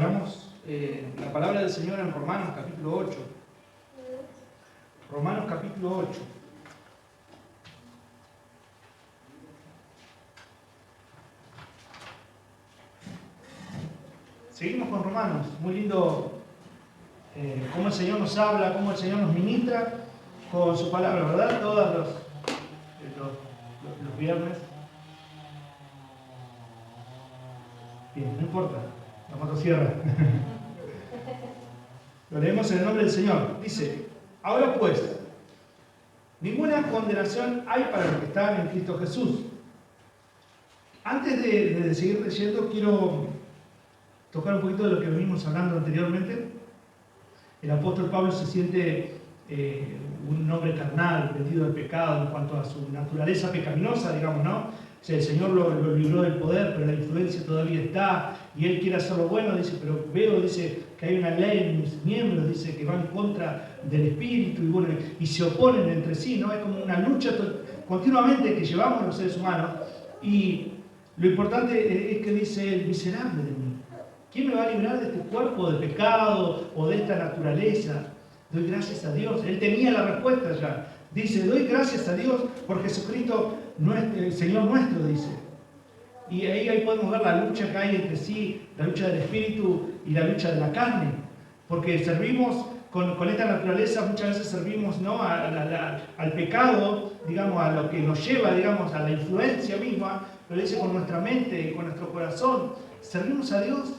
Abramos la palabra del Señor en Romanos capítulo 8. Romanos capítulo 8. Seguimos con Romanos. Muy lindo cómo el Señor nos habla, cómo el Señor nos ministra con su palabra, ¿verdad? Todos los viernes. Bien, no importa, la motosierra. Lo leemos en el nombre del Señor. Dice: ahora pues, ninguna condenación hay para los que están en Cristo Jesús. Antes de seguir leyendo, quiero tocar un poquito de lo que venimos hablando anteriormente. El apóstol Pablo se siente un hombre carnal, vendido al pecado en cuanto a su naturaleza pecaminosa, digamos, ¿no? O sea, el Señor lo libró del poder, pero la influencia todavía está, y él quiere hacer lo bueno, dice, pero veo, dice, que hay una ley en mis miembros, dice, que va en contra del Espíritu, y bueno, y se oponen entre sí, ¿no? Es como una lucha continuamente que llevamos los seres humanos, y lo importante es que dice, el miserable de mí. ¿Quién me va a librar de este cuerpo de pecado o de esta naturaleza? Doy gracias a Dios. Él tenía la respuesta ya. Dice, doy gracias a Dios por Jesucristo, el Señor nuestro, dice. Y ahí podemos ver la lucha que hay entre sí, la lucha del Espíritu y la lucha de la carne. Porque servimos con esta naturaleza, muchas veces servimos, ¿no? al pecado, digamos, a lo que nos lleva, digamos, a la influencia misma, pero dice con nuestra mente y con nuestro corazón. Servimos a Dios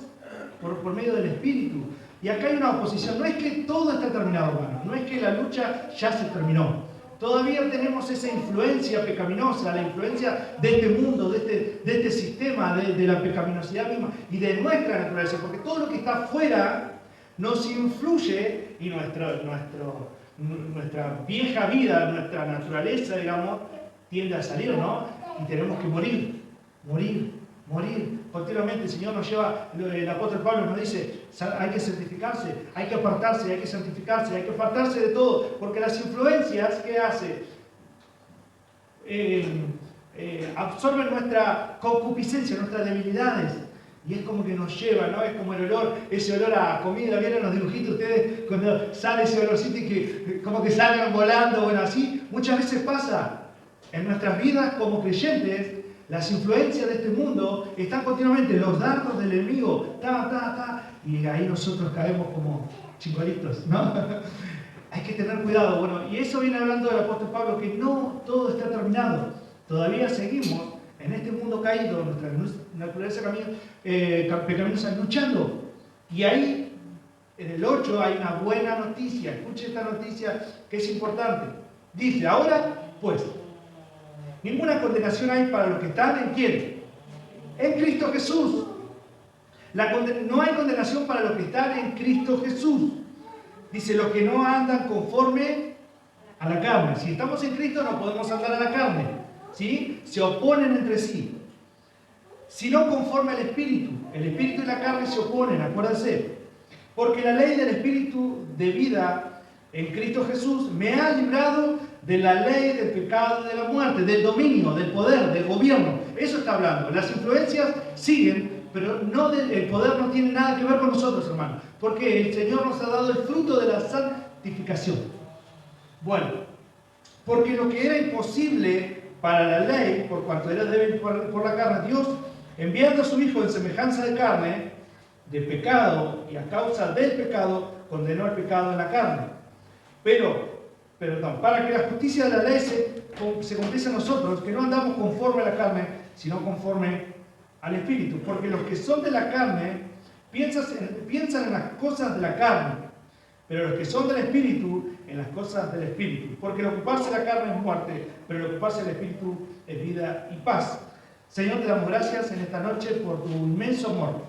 por medio del Espíritu. Y acá hay una oposición. No es que todo está terminado, hermano. No es que la lucha ya se terminó. Todavía tenemos esa influencia pecaminosa, la influencia de este mundo, de este sistema, de la pecaminosidad misma y de nuestra naturaleza. Porque todo lo que está afuera nos influye y nuestra vieja vida, nuestra naturaleza, digamos, tiende a salir, ¿no? Y tenemos que morir. Continuamente el Señor nos lleva, el apóstol Pablo nos dice, hay que santificarse, hay que apartarse, hay que santificarse, hay que apartarse de todo, porque las influencias que hace absorben nuestra concupiscencia, nuestras debilidades, y es como que nos lleva, ¿no? Es como el olor, ese olor a comida. ¿Vieron los dibujitos ustedes cuando sale ese olorcito y que como que salgan volando? Bueno, así muchas veces pasa en nuestras vidas como creyentes. Las influencias de este mundo están continuamente, los dardos del enemigo, y ahí nosotros caemos como chingolitos, ¿no? Hay que tener cuidado. Bueno, y eso viene hablando del apóstol Pablo, que no todo está terminado. Todavía seguimos en este mundo caído, nuestra naturaleza pecaminosa, luchando. Y ahí, en el 8, hay una buena noticia. Escuche esta noticia que es importante. Dice, ahora, pues, ninguna condenación hay para los que están en ¿quién? En Cristo Jesús. No hay condenación para los que están en Cristo Jesús. Dice, los que no andan conforme a la carne. Si estamos en Cristo no podemos andar a la carne, ¿sí? Se oponen entre sí. Sino conforme al Espíritu. El Espíritu y la carne se oponen, acuérdense. Porque la ley del Espíritu de vida en Cristo Jesús me ha librado de la ley del pecado y de la muerte, del dominio, del poder, del gobierno. Eso está hablando. Las influencias siguen, pero el poder no tiene nada que ver con nosotros, hermanos. Porque el Señor nos ha dado el fruto de la santificación. Bueno, porque lo que era imposible para la ley, por cuanto era débil por la carne, Dios, enviando a su Hijo en semejanza de carne, de pecado, y a causa del pecado, condenó el pecado en la carne. Perdón, para que la justicia de la ley se cumpliese a nosotros, que no andamos conforme a la carne, sino conforme al Espíritu. Porque los que son de la carne piensan en las cosas de la carne, pero los que son del Espíritu, en las cosas del Espíritu. Porque el ocuparse de la carne es muerte, pero el ocuparse del Espíritu es vida y paz. Señor, te damos gracias en esta noche por tu inmenso amor,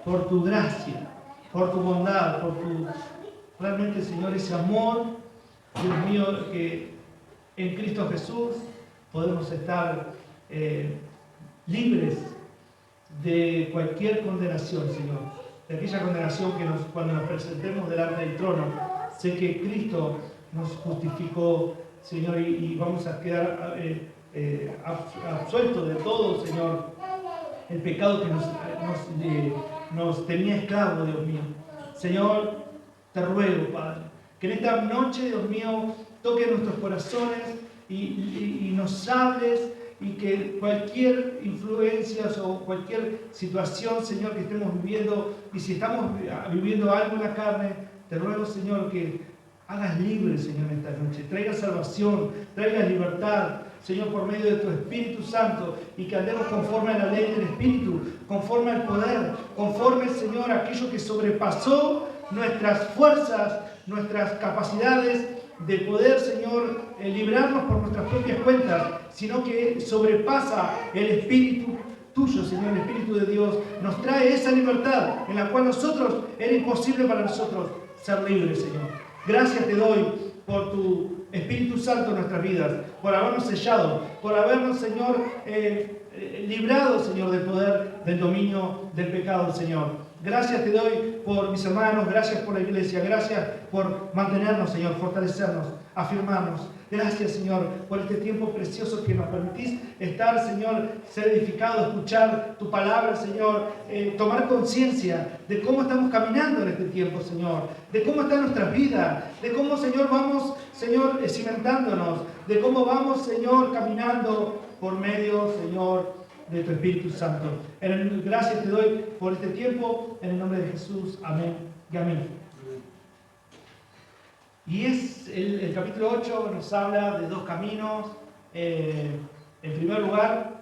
por tu gracia, por tu bondad, realmente, Señor, ese amor. Dios mío, que en Cristo Jesús podemos estar libres de cualquier condenación, Señor. De aquella condenación que cuando nos presentemos delante del trono, sé que Cristo nos justificó, Señor, y vamos a quedar absueltos de todo, Señor, el pecado nos tenía esclavos, Dios mío. Señor, te ruego, Padre, que en esta noche, Dios mío, toque nuestros corazones y nos hables, y que cualquier influencia o cualquier situación, Señor, que estemos viviendo, y si estamos viviendo algo en la carne, te ruego, Señor, que hagas libre, Señor, esta noche. Traiga salvación, traiga libertad, Señor, por medio de tu Espíritu Santo, y que andemos conforme a la ley del Espíritu, conforme al poder, conforme, Señor, a aquello que sobrepasó nuestras fuerzas, nuestras capacidades de poder, Señor, librarnos por nuestras propias cuentas, sino que sobrepasa el Espíritu tuyo, Señor, el Espíritu de Dios. Nos trae esa libertad en la cual nosotros, era imposible para nosotros ser libres, Señor. Gracias te doy por tu Espíritu Santo en nuestras vidas, por habernos sellado, por habernos, Señor, librado, Señor, del poder, del dominio del pecado, Señor. Gracias te doy por mis hermanos, gracias por la iglesia, gracias por mantenernos, Señor, fortalecernos, afirmarnos. Gracias, Señor, por este tiempo precioso que nos permitís estar, Señor, ser edificados, escuchar tu palabra, Señor, tomar conciencia de cómo estamos caminando en este tiempo, Señor, de cómo está nuestra vida, de cómo, Señor, vamos, Señor, cimentándonos, de cómo vamos, Señor, caminando por medio, Señor, de tu Espíritu Santo. Gracias te doy por este tiempo, en el nombre de Jesús. Amén y amén. Y es el capítulo 8 nos habla de dos caminos. En primer lugar,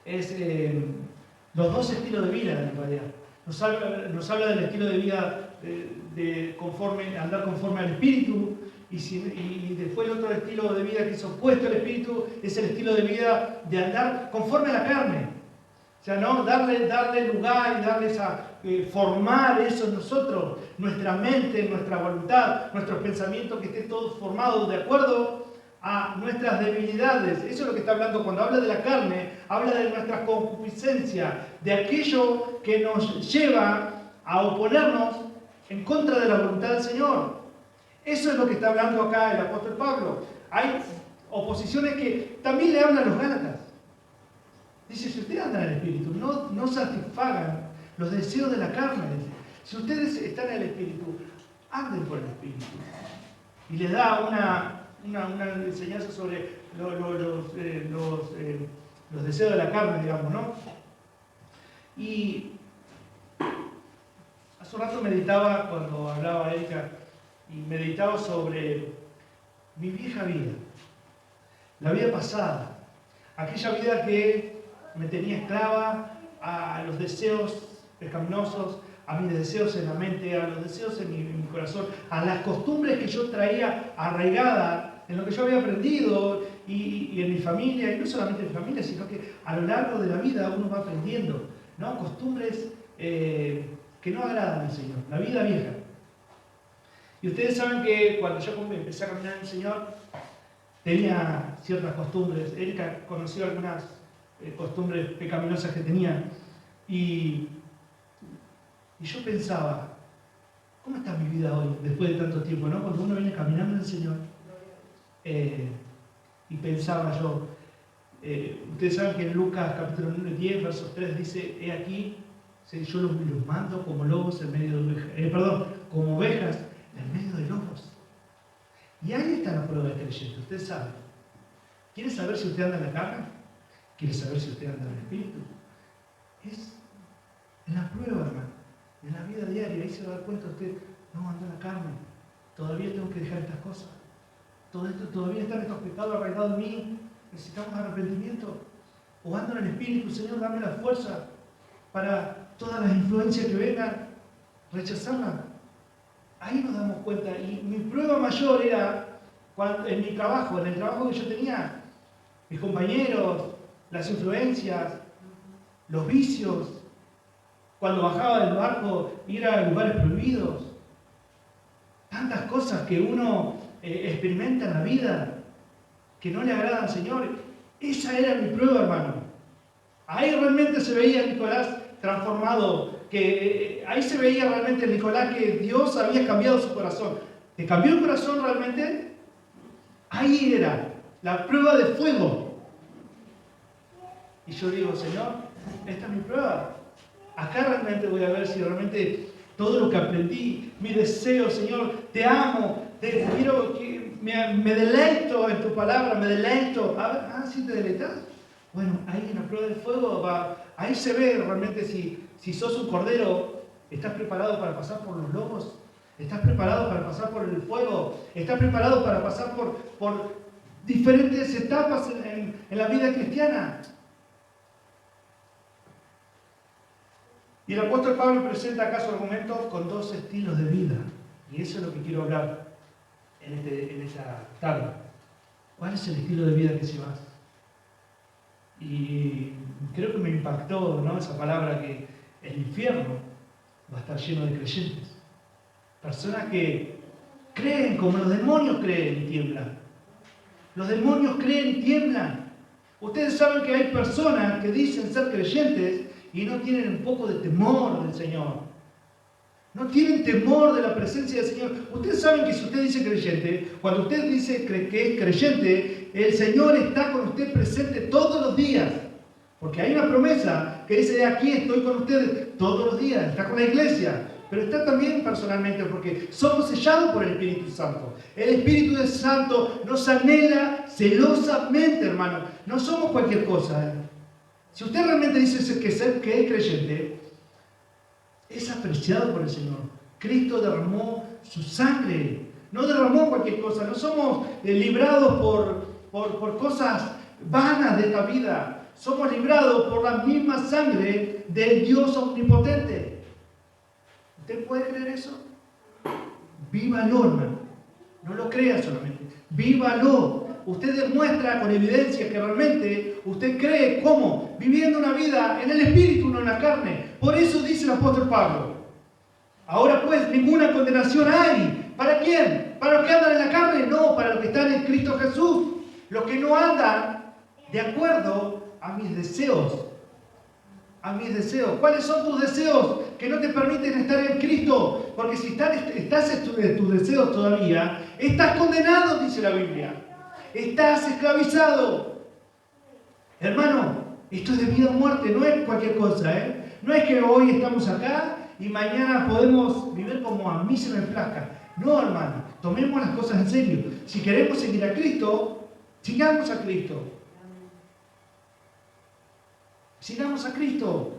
es los dos estilos de vida en realidad. Nos habla del estilo de vida de andar conforme al Espíritu, y después el otro estilo de vida que es opuesto al Espíritu es el estilo de vida de andar conforme a la carne. O sea, ¿no? Darle lugar y darle formar eso en nosotros, nuestra mente, nuestra voluntad, nuestros pensamientos, que esté todo formado de acuerdo a nuestras debilidades. Eso es lo que está hablando cuando habla de la carne, habla de nuestra concupiscencia, de aquello que nos lleva a oponernos en contra de la voluntad del Señor. Eso es lo que está hablando acá el apóstol Pablo. Hay oposiciones que también le hablan a los Gálatas. Dice, si ustedes andan en el Espíritu, no satisfagan los deseos de la carne. Si ustedes están en el Espíritu, anden por el Espíritu. Y les da una enseñanza sobre los deseos de la carne, digamos, ¿no? Y hace un rato meditaba, cuando hablaba Erika, y meditaba sobre mi vieja vida, la vida pasada, aquella vida que me tenía esclava a los deseos pecaminosos, a mis deseos en la mente, a los deseos en mi corazón, a las costumbres que yo traía arraigadas en lo que yo había aprendido y en mi familia, y no solamente en mi familia, sino que a lo largo de la vida uno va aprendiendo, ¿no? Costumbres que no agradan al Señor, la vida vieja. Y ustedes saben que cuando yo empecé a caminar en el Señor, tenía ciertas costumbres. Erika conoció algunas costumbres pecaminosas que tenía. Y yo pensaba, ¿cómo está mi vida hoy, después de tanto tiempo, ¿no? Cuando uno viene caminando en el Señor. Y pensaba yo, ustedes saben que en Lucas capítulo 10, versos 3 dice, he aquí, yo los mando como lobos en medio de ovejas, como ovejas en medio de lobos. Y ahí está la prueba del creyente, ustedes saben. ¿Quiere saber si usted anda en la carne? ¿Quiere saber si usted anda en el Espíritu? Es en la prueba, hermano, en la vida diaria. Ahí se va a dar cuenta usted, no, ando en la carne, todavía tengo que dejar estas cosas. Todavía están estos pecados arraigados en mí, necesitamos arrepentimiento. O ando en el Espíritu, Señor, dame la fuerza para todas las influencias que vengan, rechazarlas. Ahí nos damos cuenta. Y mi prueba mayor era en mi trabajo, en el trabajo que yo tenía, mis compañeros, las influencias, los vicios, cuando bajaba del barco, ir a lugares prohibidos, tantas cosas que uno experimenta en la vida que no le agradan al Señor. Esa era mi prueba, hermano. Ahí realmente se veía a Nicolás transformado, que ahí se veía realmente en Nicolás que Dios había cambiado su corazón. ¿Te cambió el corazón realmente? Ahí era la prueba de fuego. Y yo digo, Señor, esta es mi prueba. acá realmente voy a ver si realmente todo lo que aprendí, mi deseo, Señor, te amo, te quiero, me deleito en tu palabra, me deleito. A ver, ¿sí te deleitas? Bueno, ahí en la prueba del fuego, ahí se ve realmente si sos un cordero, ¿estás preparado para pasar por los lobos? ¿Estás preparado para pasar por el fuego? ¿Estás preparado para pasar por diferentes etapas en la vida cristiana? Y el apóstol Pablo presenta acá su argumento con dos estilos de vida. Y eso es lo que quiero hablar en esta tarde. ¿Cuál es el estilo de vida que llevas? Y creo que me impactó, ¿no?, esa palabra, que el infierno va a estar lleno de creyentes. Personas que creen como los demonios creen y tiemblan. Los demonios creen y tiemblan. Ustedes saben que hay personas que dicen ser creyentes y no tienen un poco de temor del Señor. No tienen temor de la presencia del Señor. Ustedes saben que si usted dice creyente, cuando usted dice que es creyente, el Señor está con usted presente todos los días. Porque hay una promesa que dice: de aquí estoy con ustedes todos los días. Está con la iglesia, pero está también personalmente, porque somos sellados por el Espíritu Santo. El Espíritu Santo nos anhela celosamente, hermano. No somos cualquier cosa. Si usted realmente dice que es creyente, es apreciado por el Señor. Cristo derramó su sangre. No derramó cualquier cosa. No somos librados por cosas vanas de esta vida. Somos librados por la misma sangre del Dios omnipotente. ¿Usted puede creer eso? Vívalo, hermano. No lo crea solamente. Vívalo. Usted demuestra con evidencia que realmente usted cree. ¿Cómo? Viviendo una vida en el Espíritu, no en la carne. Por eso dice el apóstol Pablo: ahora pues ninguna condenación hay. ¿Para quién? ¿Para los que andan en la carne? No, para los que están en Cristo Jesús. Los que no andan de acuerdo a mis deseos. A mis deseos. ¿Cuáles son tus deseos que no te permiten estar en Cristo? Porque si estás en tus deseos todavía, estás condenado, dice la Biblia. Estás esclavizado. Hermano, esto es de vida o muerte, no es cualquier cosa, ¿eh? No es que hoy estamos acá y mañana podemos vivir como a mí se me plazca. No, hermano, tomemos las cosas en serio. Si queremos seguir a Cristo, sigamos a Cristo. Sigamos a Cristo.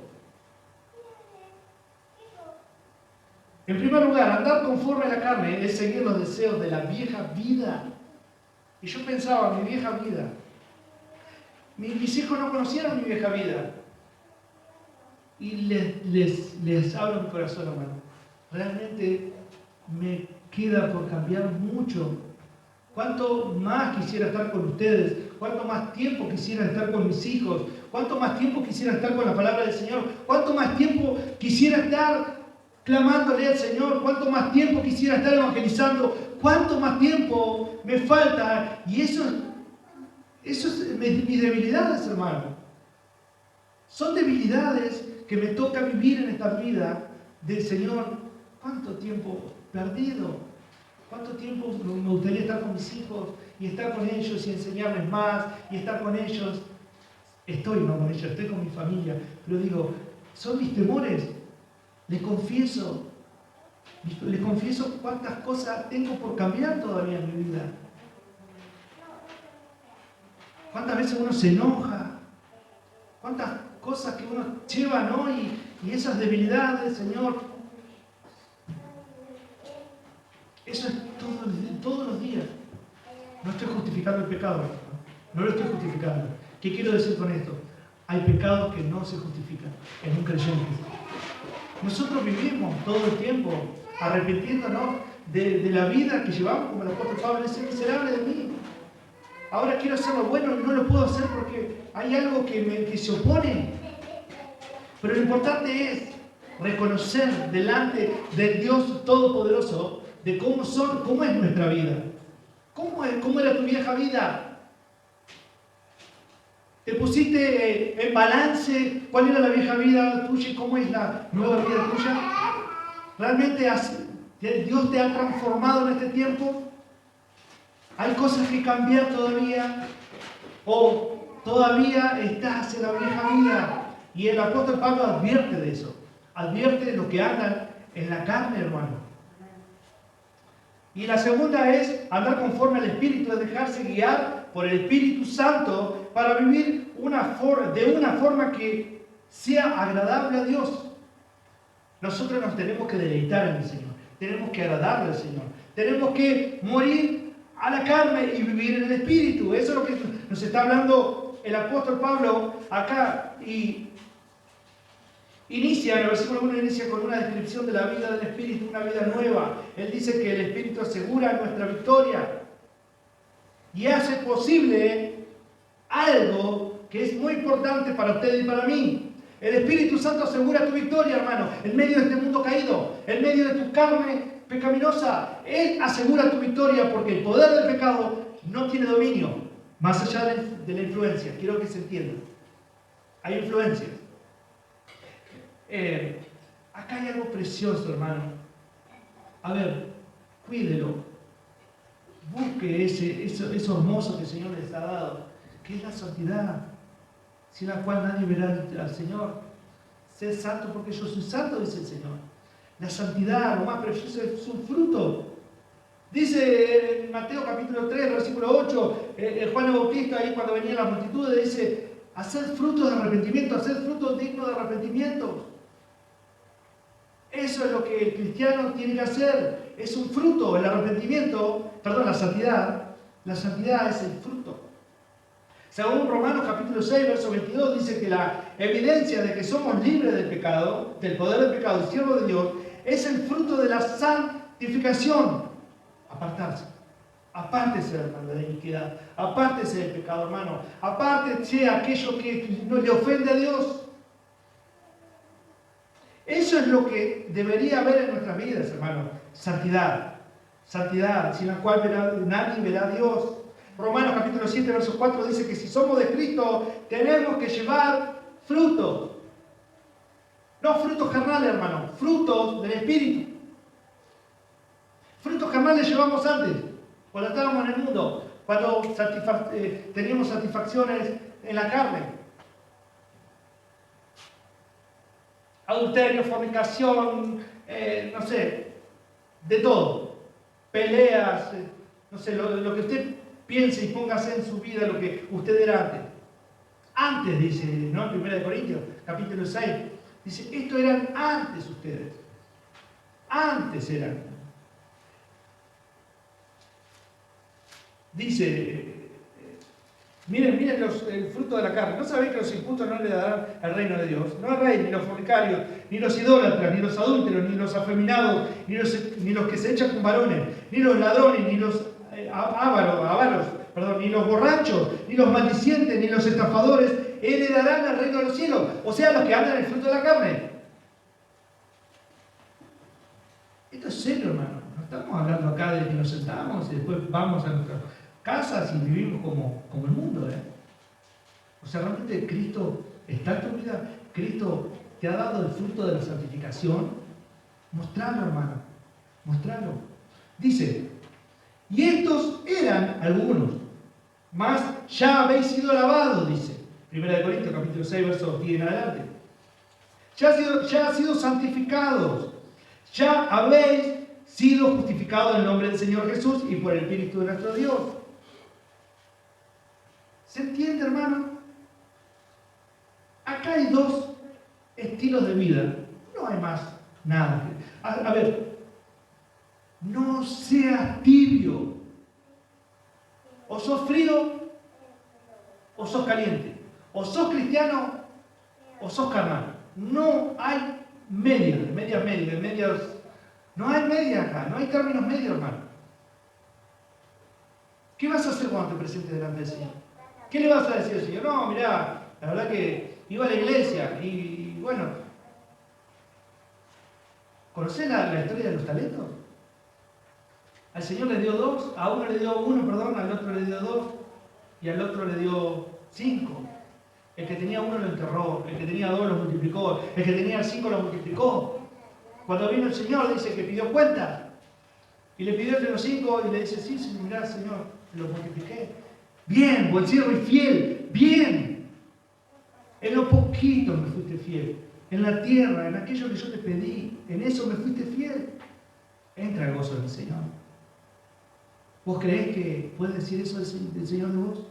En primer lugar, andar conforme a la carne es seguir los deseos de la vieja vida. Y yo pensaba, mi vieja vida. Mis hijos no conocieron mi vieja vida. Y les abro mi corazón, hermano. Realmente me queda por cambiar mucho. Cuánto más quisiera estar con ustedes. Cuánto más tiempo quisiera estar con mis hijos. Cuánto más tiempo quisiera estar con la palabra del Señor. Cuánto más tiempo quisiera estar clamándole al Señor. Cuánto más tiempo quisiera estar evangelizando. Cuánto más tiempo me falta. Y eso es mis debilidades, hermano. Son debilidades que me toca vivir en esta vida del Señor. ¿Cuánto tiempo perdido? ¿Cuánto tiempo me gustaría estar con mis hijos y estar con ellos y enseñarles más y estar con ellos? No con ellos, estoy con mi familia. Pero digo, son mis temores. Les confieso cuántas cosas tengo por cambiar todavía en mi vida. Cuántas veces uno se enoja. Cuántas cosas que uno lleva, ¿no? Y esas debilidades, Señor. Eso es todos los días. No estoy justificando el pecado, no lo estoy justificando. ¿Qué quiero decir con esto? Hay pecados que no se justifican en un creyente. Nosotros vivimos todo el tiempo arrepintiéndonos de la vida que llevamos, como el apóstol Pablo dice: miserable de mí. Ahora quiero hacer lo bueno y no lo puedo hacer porque hay algo que se opone. Pero lo importante es reconocer delante del Dios Todopoderoso de cómo es nuestra vida. ¿Cómo era tu vieja vida? ¿Te pusiste en balance cuál era la vieja vida tuya y cómo es la nueva vida tuya? ¿Realmente Dios te ha transformado en este tiempo? ¿Hay cosas que cambiar todavía? ¿O todavía estás en la vieja vida? Y el apóstol Pablo advierte de eso. Advierte los que andan en la carne, hermano. Y la segunda es andar conforme al Espíritu, es dejarse guiar por el Espíritu Santo para vivir de una forma que sea agradable a Dios. Nosotros nos tenemos que deleitar en el Señor, tenemos que agradarle al Señor, tenemos que morir a la carne y vivir en el Espíritu. Eso es lo que nos está hablando el apóstol Pablo acá. Y inicia, en el versículo 1 inicia con una descripción de la vida del Espíritu, una vida nueva. Él dice que el Espíritu asegura nuestra victoria y hace posible algo que es muy importante para usted y para mí. El Espíritu Santo asegura tu victoria, hermano, en medio de este mundo caído, en medio de tu carne pecaminosa. Él asegura tu victoria porque el poder del pecado no tiene dominio, más allá de la influencia. Quiero que se entienda. Hay influencias. Acá hay algo precioso, hermano. A ver, cuídelo. Busque eso hermoso que el Señor les ha dado, que es la santidad, sin la cual nadie verá al Señor. Sed santo porque yo soy santo, dice el Señor. La santidad, lo más precioso, es un fruto. Dice en Mateo capítulo 3, versículo 8, Juan el Bautista, ahí cuando venía la multitud, le dice: haced frutos de arrepentimiento, haced frutos dignos de arrepentimiento. Eso es lo que el cristiano tiene que hacer. Es un fruto, el arrepentimiento, la santidad. La santidad es el fruto. Según Romanos capítulo 6, verso 22, dice que la evidencia de que somos libres del pecado, del poder del pecado y siervos de Dios, es el fruto de la santificación. Apartarse. Apártese, hermano, de la iniquidad. Apártese del pecado, hermano. Apártese de aquello que no le ofende a Dios. Eso es lo que debería haber en nuestras vidas, hermano. Santidad. Santidad, sin la cual nadie verá a Dios. Romanos capítulo 7, verso 4 dice que si somos de Cristo, tenemos que llevar frutos. No frutos carnales, hermano. Frutos del Espíritu. Frutos carnales llevamos antes, cuando estábamos en el mundo, cuando teníamos satisfacciones en la carne. Adulterio, fornicación, no sé, de todo. Peleas, no sé, lo que usted piense y póngase en su vida lo que usted era antes. Antes, dice, ¿no? En 1 Corintios, capítulo 6, dice, esto eran antes ustedes. Antes eran. Dice, miren el fruto de la carne. ¿No sabéis que los injustos no le darán el reino de Dios? No el rey, ni los fornicarios, ni los idólatras, ni los adúlteros, ni los afeminados, ni los que se echan con varones, ni los ladrones, ni los avaros, ni los borrachos, ni los maldicientes, ni los estafadores heredarán el reino de los cielos. O sea, los que andan en el fruto de la carne. Esto es serio, hermano. No estamos hablando acá de que nos sentamos y después vamos a nuestras casas y vivimos como el mundo. O sea, realmente Cristo está en tu vida. Cristo te ha dado el fruto de la santificación. Mostrarlo, hermano. Mostrarlo. Dice, y estos eran algunos, mas ya habéis sido lavados, dice. 1 Corintios capítulo 6, versos 10 en adelante. Ya han sido santificados. Ya habéis sido justificados en el nombre del Señor Jesús y por el Espíritu de nuestro Dios. ¿Se entiende, hermano? Acá hay dos estilos de vida. No hay más nada. A ver, no seas tibio. O sos frío o sos caliente. O sos cristiano o sos carnal. No hay medias. No hay medias acá. No hay términos medios, hermano. ¿Qué vas a hacer cuando te presentes delante del Señor? ¿Qué le vas a decir al Señor? No, mirá, la verdad que iba a la iglesia y bueno. ¿Conocés la historia de los talentos? Al Señor le dio 2, a uno le dio 1, al otro le dio 2 y al otro le dio 5. El que tenía 1 lo enterró, el que tenía 2 lo multiplicó, el que tenía 5 lo multiplicó. Cuando vino el Señor dice que pidió cuenta y le pidió entre los 5 y le dice, sí, mirá Señor, lo multipliqué. Bien, buen siervo y fiel, bien. En lo poquito me fuiste fiel, en la tierra, en aquello que yo te pedí, en eso me fuiste fiel. Entra el gozo del Señor. ¿Vos creés que puedes decir eso del Señor de vos?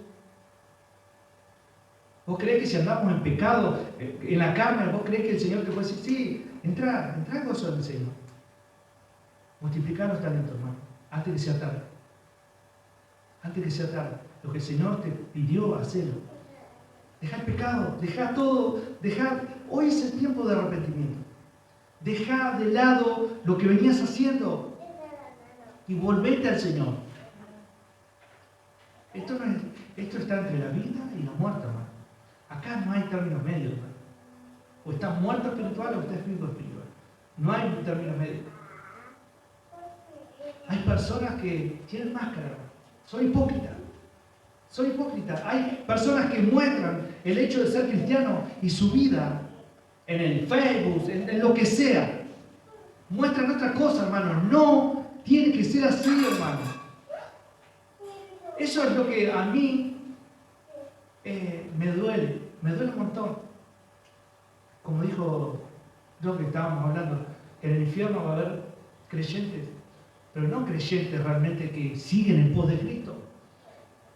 ¿Vos creés que si andamos en pecado, en la carne, vos creés que el Señor te puede decir, sí, entra el gozo del Señor? Multiplicar los talentos, hermano, antes que sea tarde. Antes que sea tarde. Lo que el Señor te pidió, hacerlo. Deja el pecado, deja todo, hoy es el tiempo de arrepentimiento. Deja de lado lo que venías haciendo y volvete al Señor. Esto está entre la vida y la muerte, hermano. Acá no hay términos medios, hermano. O estás muerto espiritual o estás vivo espiritual. No hay términos medios. Hay personas que tienen máscara, hermano. Son hipócritas. Son hipócritas. Hay personas que muestran el hecho de ser cristiano y su vida en el Facebook, en lo que sea. Muestran otra cosa, hermano. No tiene que ser así, hermano. Eso es lo que a mí me duele un montón. Como dijo lo que estábamos hablando, en el infierno va a haber creyentes, pero no creyentes realmente que siguen en pos de Cristo.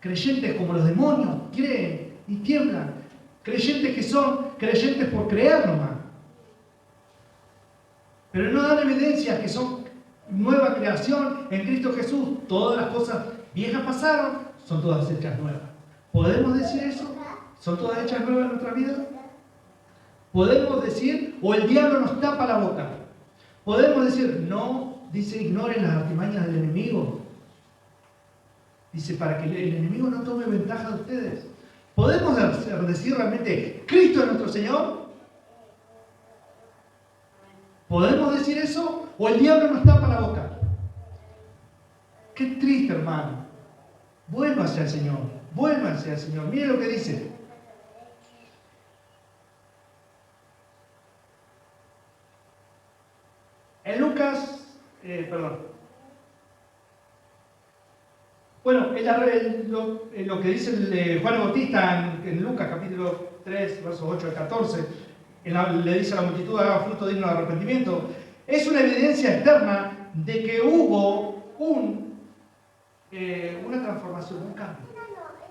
Creyentes como los demonios, creen y tiemblan. Creyentes que son creyentes por creer nomás. Pero no dan evidencias que son nueva creación en Cristo Jesús. Todas las cosas viejas pasaron, son todas hechas nuevas. ¿Podemos decir eso? ¿Son todas hechas nuevas en nuestra vida? ¿Podemos decir, o el diablo nos tapa la boca? ¿Podemos decir, no, dice, ignoren las artimañas del enemigo? Dice, para que el enemigo no tome ventaja de ustedes. ¿Podemos decir realmente, Cristo es nuestro Señor? ¿Podemos decir eso? ¿O el diablo nos tapa la boca? Qué triste, hermano. Vuélvase al Señor. Vuélvanse al Señor. Mire lo que dice. En Lucas, Bueno, lo que dice Juan el Bautista en Lucas capítulo 3, versos 8 al 14, le dice a la multitud, haga fruto digno de arrepentimiento. Es una evidencia externa de que hubo una transformación, un cambio.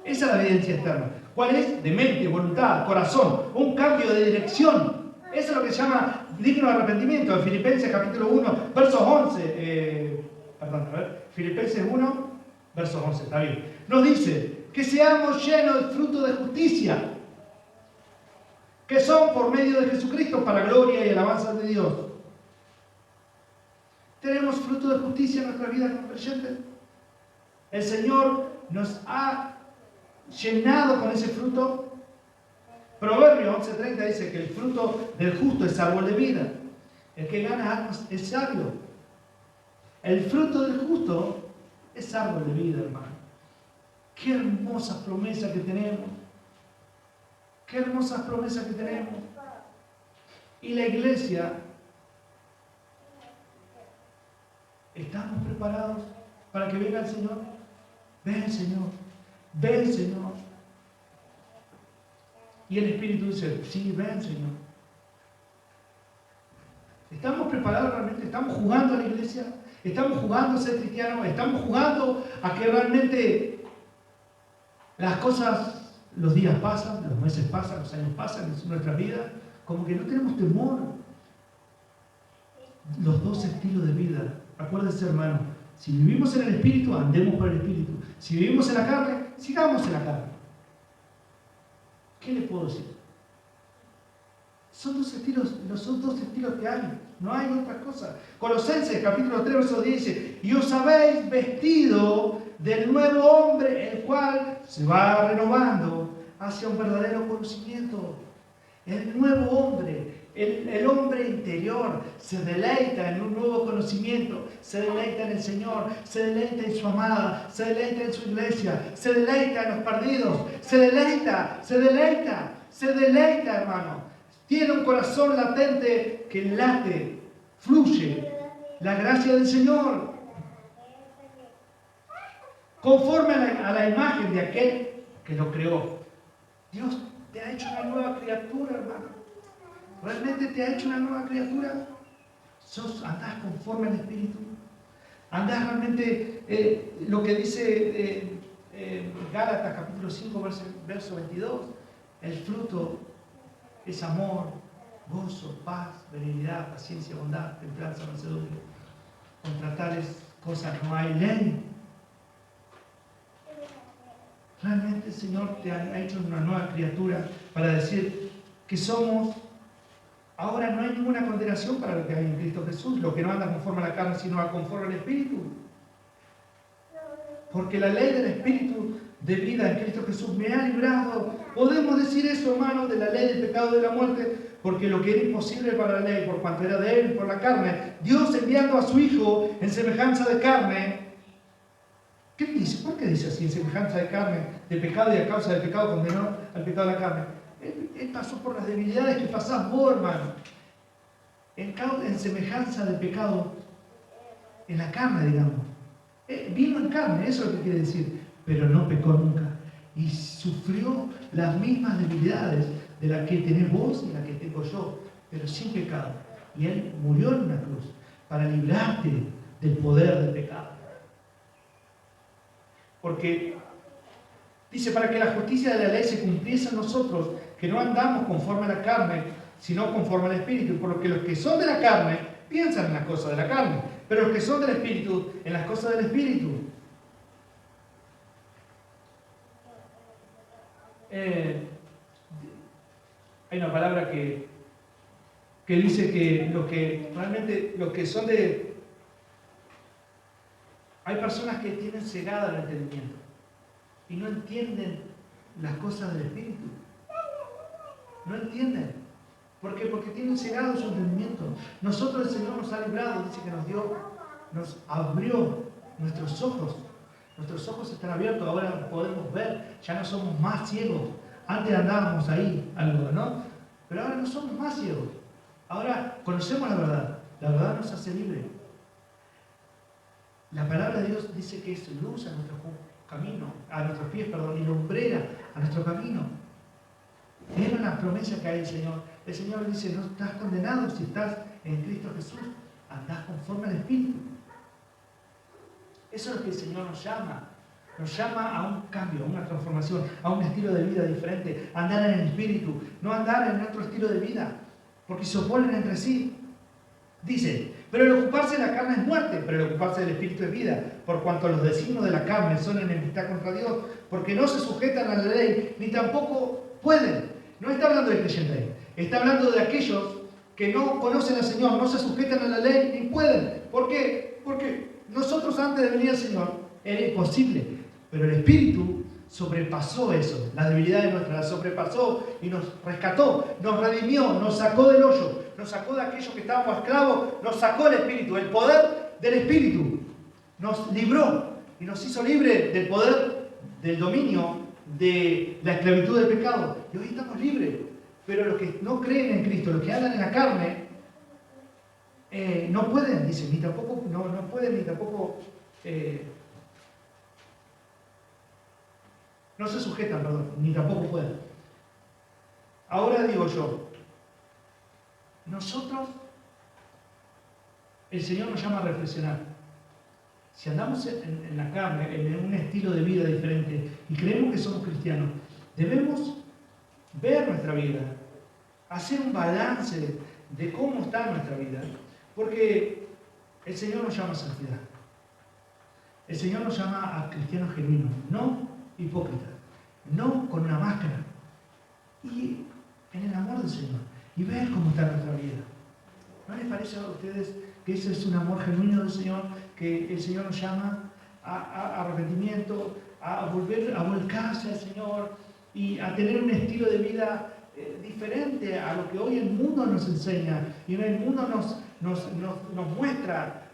Esa es la evidencia externa. ¿Cuál es? De mente, voluntad, corazón, un cambio de dirección. Eso es lo que se llama digno de arrepentimiento. En Filipenses capítulo 1, versos 11. Filipenses 1, versos 11, está bien. Nos dice que seamos llenos del fruto de justicia, que son por medio de Jesucristo para gloria y alabanza de Dios. ¿Tenemos fruto de justicia en nuestra vida como creyentes? El Señor nos ha llenado con ese fruto. Proverbios 11:30 dice que el fruto del justo es árbol de vida. El que gana almas es sabio. El fruto del justo es árbol de vida, hermano. Qué hermosas promesas que tenemos. Qué hermosas promesas que tenemos. Y la iglesia, ¿estamos preparados para que venga el Señor? Ven, Señor. Ven, Señor. Y el Espíritu dice, sí, ven, Señor. ¿Estamos preparados realmente? ¿Estamos jugando a la iglesia? ¿Estamos jugando a ser cristianos? ¿Estamos jugando a que realmente las cosas, los días pasan, los meses pasan, los años pasan en nuestra vida? Como que no tenemos temor. Los dos estilos de vida. Acuérdense, hermano, si vivimos en el Espíritu, andemos por el Espíritu. Si vivimos en la carne, sigamos en la carne. ¿Qué le puedo decir? Son dos estilos que hay. No hay otra cosa. Colosenses capítulo 3, verso 10 dice, y os habéis vestido del nuevo hombre, el cual se va renovando hacia un verdadero conocimiento. El nuevo hombre, el hombre interior, se deleita en un nuevo conocimiento, se deleita en el Señor, se deleita en su amada, se deleita en su iglesia, se deleita en los perdidos, se deleita, hermano. Tiene un corazón latente que late, fluye la gracia del Señor. Conforme a la imagen de aquel que lo creó. Dios te ha hecho una nueva criatura, hermano. ¿Realmente te ha hecho una nueva criatura? ¿Andás conforme al Espíritu? ¿Andás realmente lo que dice Gálatas capítulo 5, verso 22? El fruto es amor, gozo, paz, benignidad, paciencia, bondad, templanza, mansedumbre. Contra tales cosas no hay ley. Realmente el Señor te ha hecho una nueva criatura para decir que somos. Ahora no hay ninguna condenación para lo que hay en Cristo Jesús, lo que no anda conforme a la carne, sino conforme al Espíritu. Porque la ley del Espíritu de vida en Cristo Jesús me ha librado. Podemos decir eso, hermanos, de la ley del pecado y de la muerte, porque lo que era imposible para la ley, por cuanto era de él, por la carne, Dios enviando a su Hijo en semejanza de carne. ¿Qué dice? ¿Por qué dice así, en semejanza de carne, de pecado, y a causa del pecado condenó al pecado de la carne? Él pasó por las debilidades que pasás vos, hermano. En semejanza del pecado en la carne, digamos. Vino en carne, eso es lo que quiere decir. Pero no pecó nunca. Y sufrió las mismas debilidades de las que tenés vos y las que tengo yo, pero sin pecado. Y Él murió en una cruz para librarte del poder del pecado. Porque dice, para que la justicia de la ley se cumpliese en nosotros, que no andamos conforme a la carne, sino conforme al Espíritu. Por lo que los que son de la carne piensan en las cosas de la carne, pero los que son del Espíritu, en las cosas del Espíritu. Hay una palabra que dice que los que son de... Hay personas que tienen cegada el entendimiento y no entienden las cosas del Espíritu. No entienden. ¿Por qué? Porque tienen cegado su entendimiento. Nosotros, el Señor nos ha librado, dice que nos abrió nuestros ojos. Nuestros ojos están abiertos, ahora podemos ver, ya no somos más ciegos. Antes andábamos ahí, algo, ¿no? Pero ahora no somos más ciegos. Ahora conocemos la verdad nos hace libre. La palabra de Dios dice que es luz a nuestro camino, a nuestros pies, y lumbrera a nuestro camino. Es una promesa que hay el Señor. El Señor dice, no estás condenado si estás en Cristo Jesús, andás conforme al Espíritu. Eso es lo que el Señor nos llama. Nos llama a un cambio, a una transformación, a un estilo de vida diferente, a andar en el Espíritu, no andar en otro estilo de vida, porque se oponen entre sí. Dice, pero el ocuparse de la carne es muerte, pero el ocuparse del Espíritu es vida, por cuanto los designios de la carne son enemistad contra Dios, porque no se sujetan a la ley, ni tampoco pueden. No está hablando del creyente ahí, está hablando de aquellos que no conocen al Señor, no se sujetan a la ley, ni pueden. ¿Por qué? Porque nosotros antes de venir al Señor era imposible, pero el Espíritu sobrepasó eso, las debilidades nuestras las sobrepasó y nos rescató, nos redimió, nos sacó del hoyo, nos sacó de aquellos que estábamos esclavos, nos sacó el Espíritu, el poder del Espíritu, nos libró y nos hizo libres del poder del dominio de la esclavitud del pecado. Y hoy estamos libres, pero los que no creen en Cristo, los que andan en la carne, no pueden, dicen, ni tampoco, no pueden, ni tampoco... no se sujetan, ni tampoco pueden. Ahora digo yo, nosotros, el Señor nos llama a reflexionar. Si andamos en la carne, en un estilo de vida diferente, y creemos que somos cristianos, debemos ver nuestra vida, hacer un balance de cómo está nuestra vida, porque el Señor nos llama a santidad. El Señor nos llama a cristianos genuinos, no hipócritas, no con una máscara, y en el amor del Señor, y ver cómo está nuestra vida. ¿No les parece a ustedes que ese es un amor genuino del Señor, que el Señor nos llama a arrepentimiento, a volcarse al Señor y a tener un estilo de vida diferente a lo que hoy el mundo nos enseña y el mundo nos muestra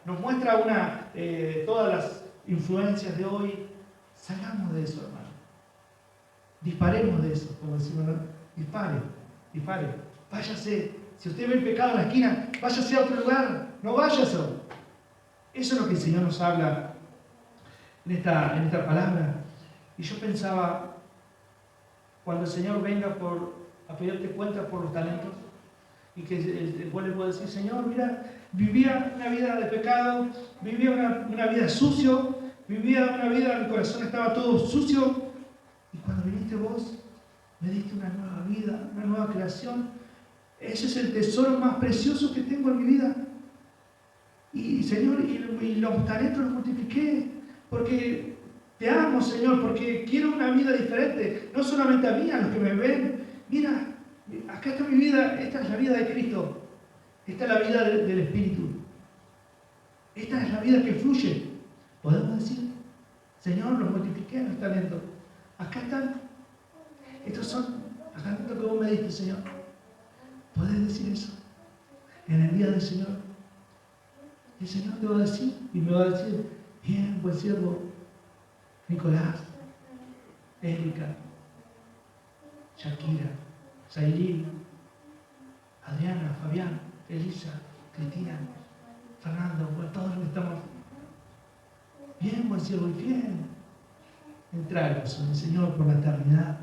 todas las influencias de hoy? Salgamos de eso, hermano. Disparemos de eso, como decimos, ¿no? Dispare. Váyase. Si usted ve el pecado en la esquina, váyase a otro lugar. No váyase. Eso es lo que el Señor nos habla en esta palabra. Y yo pensaba, cuando el Señor venga a pedirte cuenta por los talentos, y que el cual le puedo decir, Señor, mira, vivía una vida de pecado, vivía una vida sucio, vivía una vida, mi corazón estaba todo sucio, y cuando viniste vos, me diste una nueva vida, una nueva creación. Ese es el tesoro más precioso que tengo en mi vida. Y Señor, y los talentos los multipliqué, porque te amo, Señor, porque quiero una vida diferente, no solamente a mí, a los que me ven. Mira, acá está mi vida, esta es la vida de Cristo, esta es la vida del Espíritu, esta es la vida que fluye. Podemos decir, Señor, los multipliqué los talentos. Acá están, estos son los talentos que vos me diste, Señor. ¿Podés decir eso en el día del Señor? El Señor te va a decir, y me va a decir, bien, buen siervo, Nicolás, Erika, Shakira, Sailín, Adriana, Fabián, Elisa, Cristina, Fernando, bueno, todos los que estamos. Bien, buen siervo y fiel. Entra al gozo del Señor por la eternidad,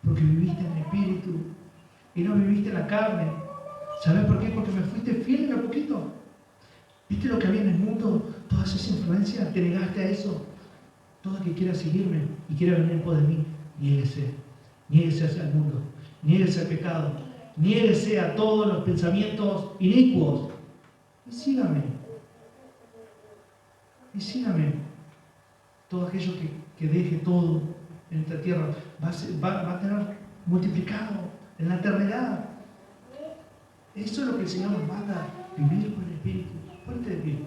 porque viviste en el Espíritu y no viviste en la carne. ¿Sabes por qué? Porque me fuiste fiel en lo poquito. ¿Viste lo que había en el mundo? Toda esa influencia, te negaste a eso. Todo el que quiera seguirme y quiera venir en pos de mí, niéguese hacia el mundo, niéguese al pecado, niéguese a todos los pensamientos inicuos y sígame. Y sígame. Todo aquello que deje todo en esta tierra va a tener multiplicado en la eternidad. Eso es lo que el Señor nos manda, vivir por el Espíritu. Ponte de pie.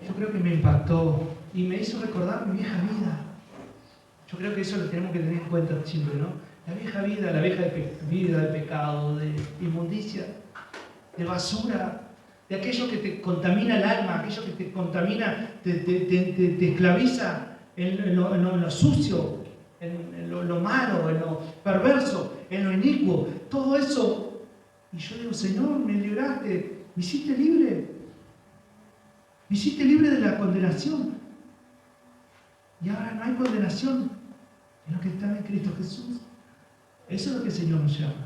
Yo creo que me impactó y me hizo recordar mi vieja vida. Yo creo que eso lo tenemos que tener en cuenta siempre, ¿no? La vieja vida, la vieja vida de pecado, de inmundicia, de basura, de aquello que te contamina el alma, aquello que te contamina, te esclaviza en lo sucio, en lo malo, en lo perverso, en lo inicuo. Todo eso. Y yo digo, Señor, me libraste, me hiciste libre. Me hiciste libre de la condenación. Y ahora no hay condenación en los que están en Cristo Jesús. Eso es lo que el Señor nos llama.